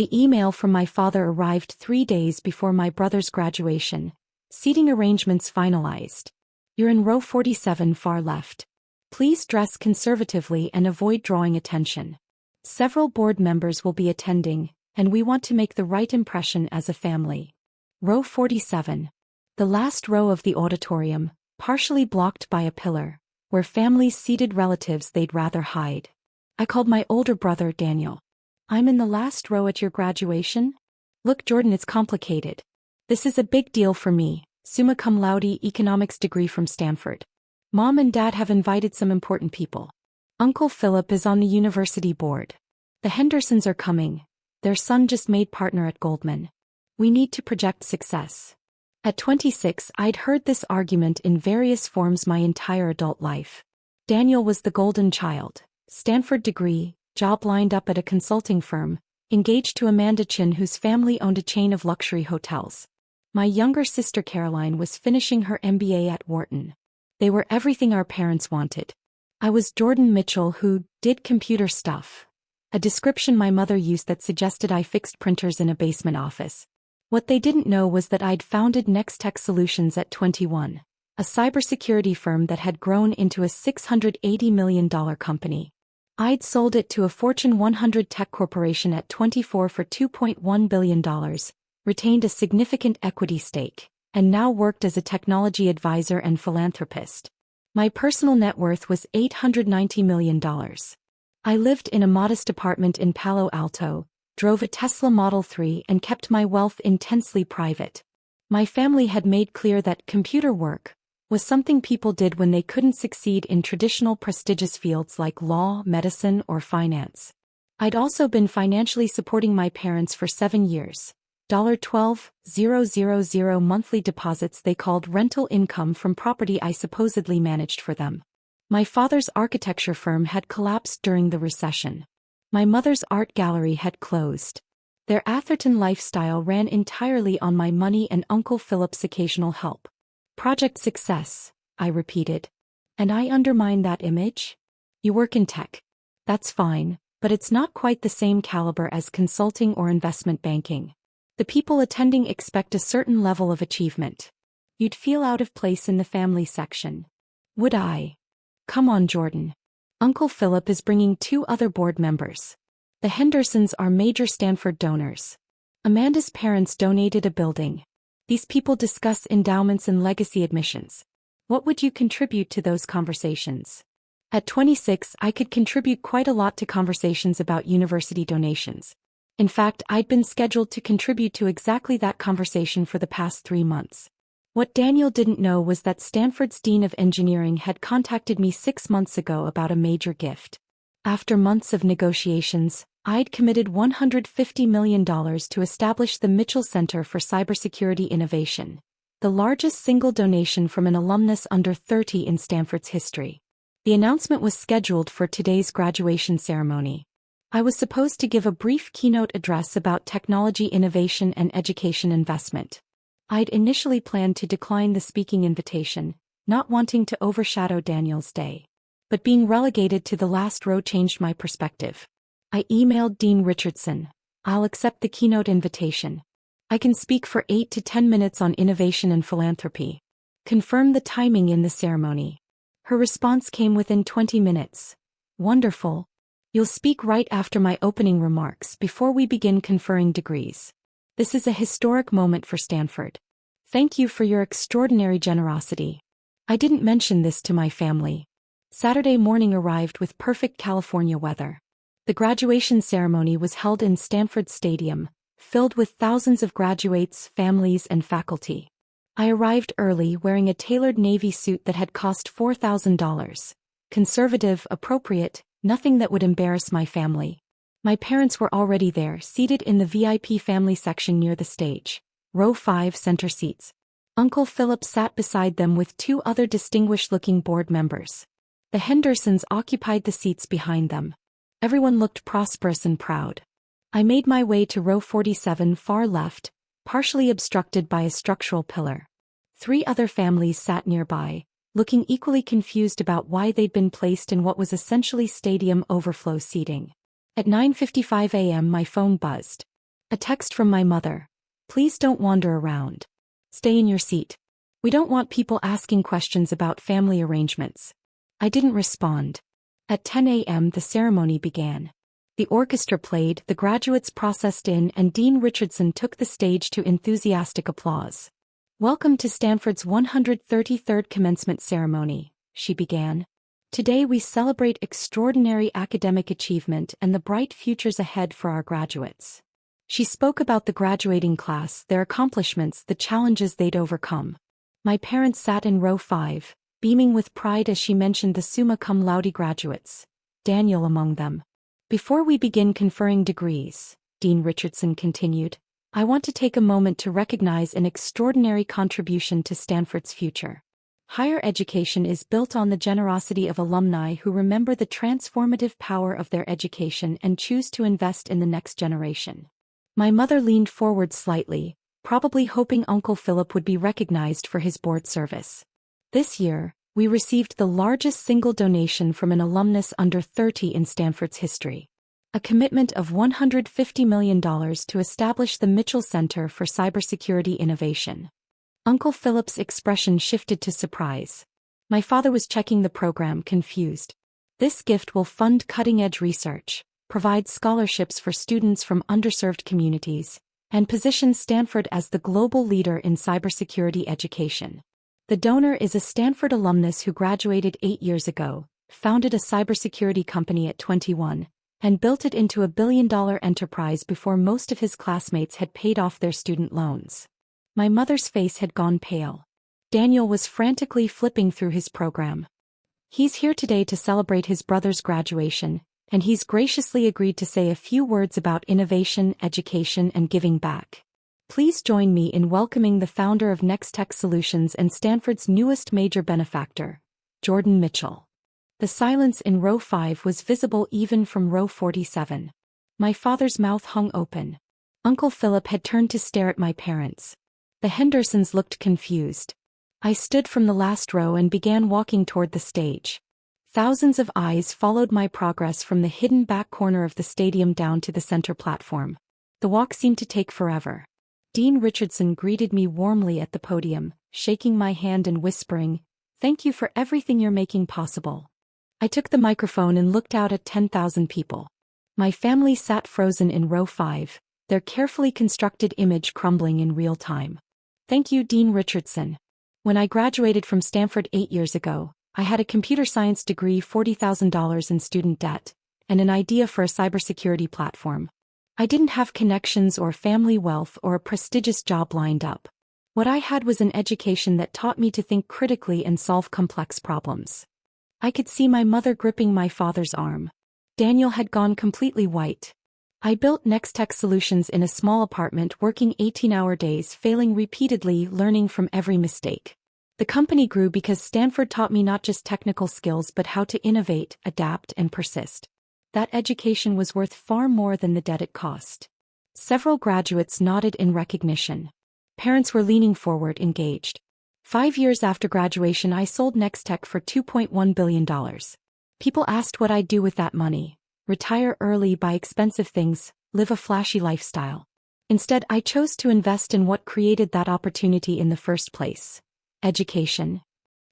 The email from my father arrived 3 days before my brother's graduation. Seating arrangements finalized. You're in row 47 far left. Please dress conservatively and avoid drawing attention. Several board members will be attending, and we want to make the right impression as a family. Row 47. The last row of the auditorium, partially blocked by a pillar, where families seated relatives they'd rather hide. I called my older brother Daniel. I'm in the last row at your graduation? Look, Jordan, it's complicated. This is a big deal for me, summa cum laude economics degree from Stanford. Mom and Dad have invited some important people. Uncle Philip is on the university board. The Hendersons are coming. Their son just made partner at Goldman. We need to project success. At 26, I'd heard this argument in various forms my entire adult life. Daniel was the golden child. Stanford degree, job lined up at a consulting firm, engaged to Amanda Chin whose family owned a chain of luxury hotels. My younger sister Caroline was finishing her MBA at Wharton. They were everything our parents wanted. I was Jordan Mitchell who did computer stuff. A description my mother used that suggested I fixed printers in a basement office. What they didn't know was that I'd founded Next Tech Solutions at 21, a cybersecurity firm that had grown into a $680 million company. I'd sold it to a Fortune 100 tech corporation at 24 for $2.1 billion, retained a significant equity stake, and now worked as a technology advisor and philanthropist. My personal net worth was $890 million. I lived in a modest apartment in Palo Alto, drove a Tesla Model 3 and kept my wealth intensely private. My family had made clear that computer work was something people did when they couldn't succeed in traditional prestigious fields like law, medicine, or finance. I'd also been financially supporting my parents for 7 years. $12,000 monthly deposits they called rental income from property I supposedly managed for them. My father's architecture firm had collapsed during the recession. My mother's art gallery had closed. Their Atherton lifestyle ran entirely on my money and Uncle Philip's occasional help. Project success, I repeated. And I undermine that image? You work in tech. That's fine, but it's not quite the same caliber as consulting or investment banking. The people attending expect a certain level of achievement. You'd feel out of place in the family section. Would I? Come on, Jordan. Uncle Philip is bringing 2 other board members. The Hendersons are major Stanford donors. Amanda's parents donated a building. These people discuss endowments and legacy admissions. What would you contribute to those conversations? At 26, I could contribute quite a lot to conversations about university donations. In fact, I'd been scheduled to contribute to exactly that conversation for the past 3 months. What Daniel didn't know was that Stanford's Dean of Engineering had contacted me 6 months ago about a major gift. After months of negotiations, I'd committed $150 million to establish the Mitchell Center for Cybersecurity Innovation, the largest single donation from an alumnus under 30 in Stanford's history. The announcement was scheduled for today's graduation ceremony. I was supposed to give a brief keynote address about technology innovation and education investment. I'd initially planned to decline the speaking invitation, not wanting to overshadow Daniel's day. But being relegated to the last row changed my perspective. I emailed Dean Richardson. I'll accept the keynote invitation. I can speak for 8 to 10 minutes on innovation and philanthropy. Confirm the timing in the ceremony. Her response came within 20 minutes. Wonderful. You'll speak right after my opening remarks before we begin conferring degrees. This is a historic moment for Stanford. Thank you for your extraordinary generosity. I didn't mention this to my family. Saturday morning arrived with perfect California weather. The graduation ceremony was held in Stanford Stadium, filled with thousands of graduates, families, and faculty. I arrived early wearing a tailored navy suit that had cost $4,000. Conservative, appropriate, nothing that would embarrass my family. My parents were already there, seated in the VIP family section near the stage. Row 5 center seats. Uncle Philip sat beside them with 2 other distinguished-looking board members. The Hendersons occupied the seats behind them. Everyone looked prosperous and proud. I made my way to row 47 far left, partially obstructed by a structural pillar. 3 other families sat nearby, looking equally confused about why they'd been placed in what was essentially stadium overflow seating. At 9:55 a.m. my phone buzzed. A text from my mother. Please don't wander around. Stay in your seat. We don't want people asking questions about family arrangements. I didn't respond. At 10 a.m. the ceremony began. The orchestra played, the graduates processed in, and Dean Richardson took the stage to enthusiastic applause. Welcome to Stanford's 133rd commencement ceremony, she began. Today we celebrate extraordinary academic achievement and the bright futures ahead for our graduates. She spoke about the graduating class, their accomplishments, the challenges they'd overcome. My parents sat in row 5, beaming with pride as she mentioned the summa cum laude graduates, Daniel among them. Before we begin conferring degrees, Dean Richardson continued, I want to take a moment to recognize an extraordinary contribution to Stanford's future. Higher education is built on the generosity of alumni who remember the transformative power of their education and choose to invest in the next generation. My mother leaned forward slightly, probably hoping Uncle Philip would be recognized for his board service. This year, we received the largest single donation from an alumnus under 30 in Stanford's history. A commitment of $150 million to establish the Mitchell Center for Cybersecurity Innovation. Uncle Philip's expression shifted to surprise. My father was checking the program, confused. This gift will fund cutting-edge research, provide scholarships for students from underserved communities, and position Stanford as the global leader in cybersecurity education. The donor is a Stanford alumnus who graduated 8 years ago, founded a cybersecurity company at 21, and built it into a billion-dollar enterprise before most of his classmates had paid off their student loans. My mother's face had gone pale. Daniel was frantically flipping through his program. He's here today to celebrate his brother's graduation, and he's graciously agreed to say a few words about innovation, education, and giving back. Please join me in welcoming the founder of Next Tech Solutions and Stanford's newest major benefactor, Jordan Mitchell. The silence in row 5 was visible even from row 47. My father's mouth hung open. Uncle Philip had turned to stare at my parents. The Hendersons looked confused. I stood from the last row and began walking toward the stage. Thousands of eyes followed my progress from the hidden back corner of the stadium down to the center platform. The walk seemed to take forever. Dean Richardson greeted me warmly at the podium, shaking my hand and whispering, "Thank you for everything you're making possible." I took the microphone and looked out at 10,000 people. My family sat frozen in row 5, their carefully constructed image crumbling in real time. Thank you, Dean Richardson. When I graduated from Stanford 8 years ago, I had a computer science degree, $40,000 in student debt, and an idea for a cybersecurity platform. I didn't have connections or family wealth or a prestigious job lined up. What I had was an education that taught me to think critically and solve complex problems. I could see my mother gripping my father's arm. Daniel had gone completely white. I built Next Tech Solutions in a small apartment, working 18-hour days, failing repeatedly, learning from every mistake. The company grew because Stanford taught me not just technical skills but how to innovate, adapt, and persist. That education was worth far more than the debt it cost. Several graduates nodded in recognition. Parents were leaning forward, engaged. 5 years after graduation, I sold Nextech for $2.1 billion. People asked what I'd do with that money. Retire early, buy expensive things, live a flashy lifestyle. Instead, I chose to invest in what created that opportunity in the first place: education.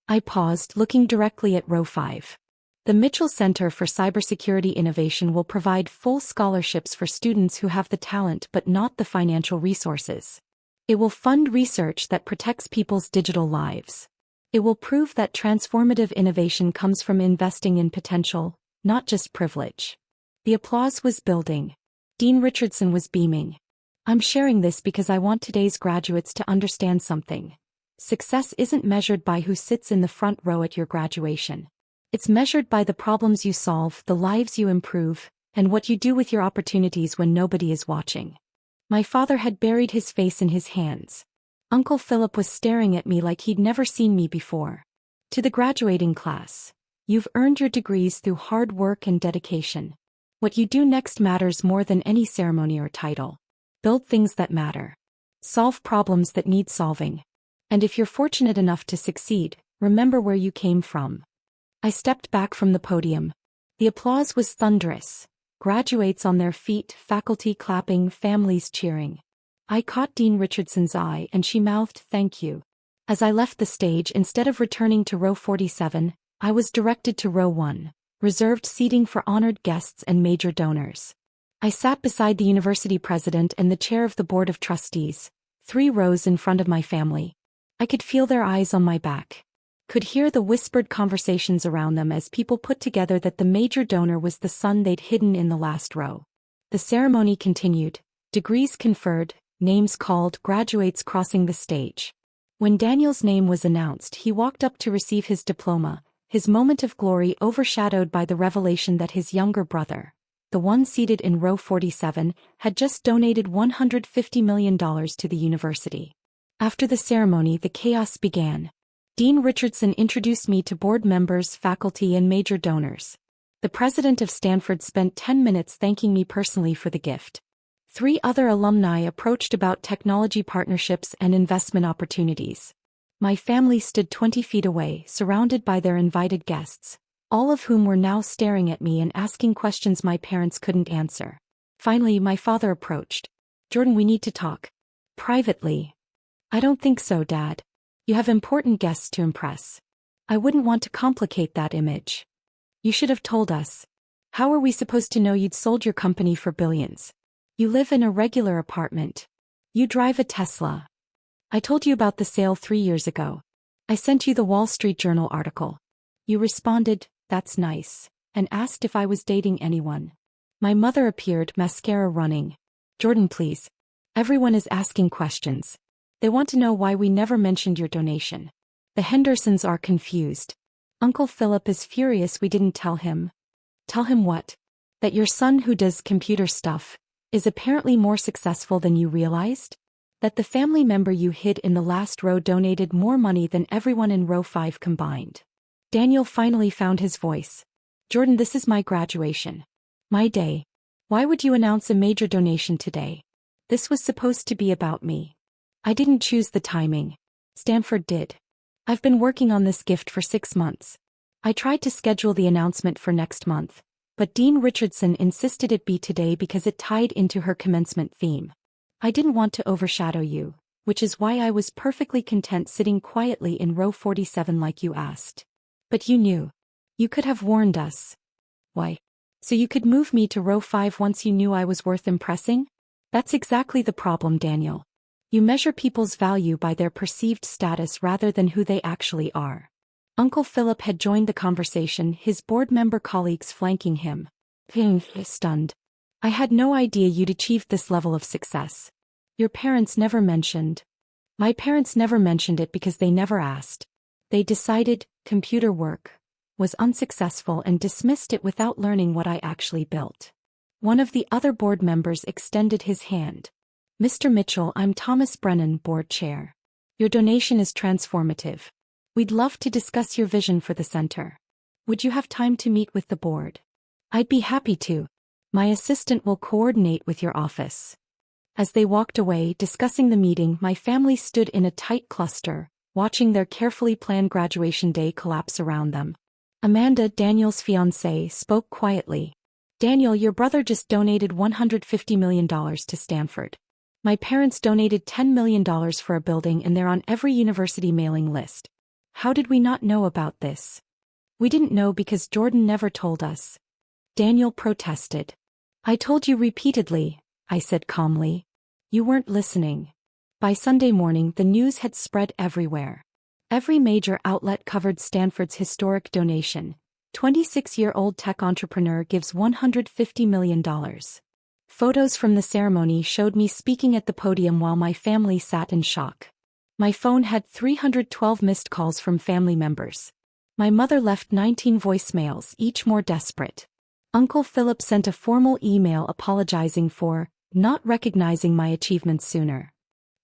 I paused, looking directly at row 5. The Mitchell Center for Cybersecurity Innovation will provide full scholarships for students who have the talent but not the financial resources. It will fund research that protects people's digital lives. It will prove that transformative innovation comes from investing in potential, not just privilege. The applause was building. Dean Richardson was beaming. I'm sharing this because I want today's graduates to understand something. Success isn't measured by who sits in the front row at your graduation. It's measured by the problems you solve, the lives you improve, and what you do with your opportunities when nobody is watching. My father had buried his face in his hands. Uncle Philip was staring at me like he'd never seen me before. To the graduating class, you've earned your degrees through hard work and dedication. What you do next matters more than any ceremony or title. Build things that matter. Solve problems that need solving. And if you're fortunate enough to succeed, remember where you came from. I stepped back from the podium. The applause was thunderous. Graduates on their feet, faculty clapping, families cheering. I caught Dean Richardson's eye and she mouthed, "Thank you." As I left the stage, instead of returning to row 47, I was directed to row 1, reserved seating for honored guests and major donors. I sat beside the university president and the chair of the board of trustees, 3 rows in front of my family. I could feel their eyes on my back. Could hear the whispered conversations around them as people put together that the major donor was the son they'd hidden in the last row. The ceremony continued, degrees conferred, names called, graduates crossing the stage. When Daniel's name was announced, he walked up to receive his diploma, his moment of glory overshadowed by the revelation that his younger brother, the one seated in row 47, had just donated $150 million to the university. After the ceremony, the chaos began. Dean Richardson introduced me to board members, faculty, and major donors. The president of Stanford spent 10 minutes thanking me personally for the gift. 3 other alumni approached about technology partnerships and investment opportunities. My family stood 20 feet away, surrounded by their invited guests, all of whom were now staring at me and asking questions my parents couldn't answer. Finally, my father approached. "Jordan, we need to talk. Privately." "I don't think so, Dad. You have important guests to impress." "I wouldn't want to complicate that image." "You should have told us. How are we supposed to know you'd sold your company for billions? You live in a regular apartment. You drive a Tesla. I told you about the sale 3 years ago. I sent you the Wall Street Journal article. You responded, 'That's nice,' and asked if I was dating anyone." My mother appeared, mascara running. "Jordan, please. Everyone is asking questions. They want to know why we never mentioned your donation. The Hendersons are confused. Uncle Philip is furious we didn't tell him." "Tell him what?" "That your son, who does computer stuff, is apparently more successful than you realized? That the family member you hid in the last row donated more money than everyone in row 5 combined." Daniel finally found his voice. "Jordan, this is my graduation. My day. Why would you announce a major donation today? This was supposed to be about me. I didn't choose the timing. Stanford did. I've been working on this gift for 6 months. I tried to schedule the announcement for next month, but Dean Richardson insisted it be today because it tied into her commencement theme. I didn't want to overshadow you, which is why I was perfectly content sitting quietly in row 47 like you asked. But you knew. You could have warned us." "Why? So you could move me to row 5 once you knew I was worth impressing?" "That's exactly the problem, Daniel. You measure people's value by their perceived status rather than who they actually are." Uncle Philip had joined the conversation, his board member colleagues flanking him. Stunned. "I had no idea you'd achieved this level of success. Your parents never mentioned." "My parents never mentioned it because they never asked. They decided computer work was unsuccessful and dismissed it without learning what I actually built." One of the other board members extended his hand. "Mr. Mitchell, I'm Thomas Brennan, board chair. Your donation is transformative. We'd love to discuss your vision for the center. Would you have time to meet with the board?" "I'd be happy to. My assistant will coordinate with your office." As they walked away discussing the meeting, my family stood in a tight cluster, watching their carefully planned graduation day collapse around them. Amanda, Daniel's fiancée, spoke quietly. "Daniel, your brother just donated $150 million to Stanford. My parents donated $10 million for a building and they're on every university mailing list. How did we not know about this?" "We didn't know because Jordan never told us." Daniel protested. "I told you repeatedly," I said calmly. "You weren't listening." By Sunday morning, the news had spread everywhere. Every major outlet covered Stanford's historic donation. 26-year-old tech entrepreneur gives $150 million. Photos from the ceremony showed me speaking at the podium while my family sat in shock. My phone had 312 missed calls from family members. My mother left 19 voicemails, each more desperate. Uncle Philip sent a formal email apologizing for not recognizing my achievements sooner.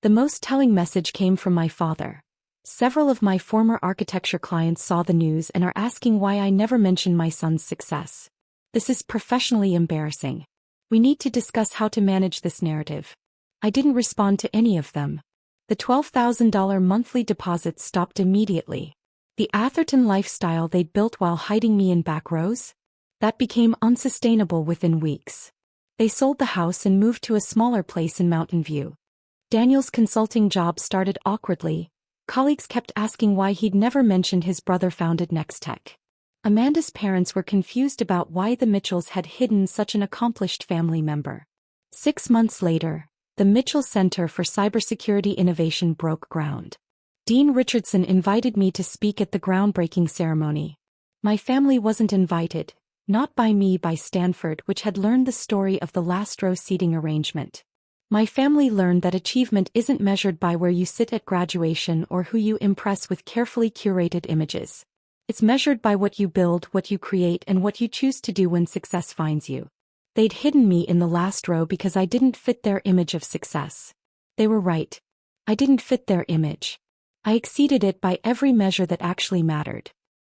The most telling message came from my father. Several of my former architecture clients saw the news and are asking why I never mentioned my son's success. "This is professionally embarrassing. We need to discuss how to manage this narrative." I didn't respond to any of them. The $12,000 monthly deposit stopped immediately. The Atherton lifestyle they'd built while hiding me in back rows? That became unsustainable within weeks. They sold the house and moved to a smaller place in Mountain View. Daniel's consulting job started awkwardly. Colleagues kept asking why he'd never mentioned his brother founded Nextech. Amanda's parents were confused about why the Mitchells had hidden such an accomplished family member. 6 months later, the Mitchell Center for Cybersecurity Innovation broke ground. Dean Richardson invited me to speak at the groundbreaking ceremony. My family wasn't invited, not by me, by Stanford, which had learned the story of the last row seating arrangement. My family learned that achievement isn't measured by where you sit at graduation or who you impress with carefully curated images. It's measured by what you build, what you create, and what you choose to do when success finds you. They'd hidden me in the last row because I didn't fit their image of success. They were right. I didn't fit their image. I exceeded it by every measure that actually mattered.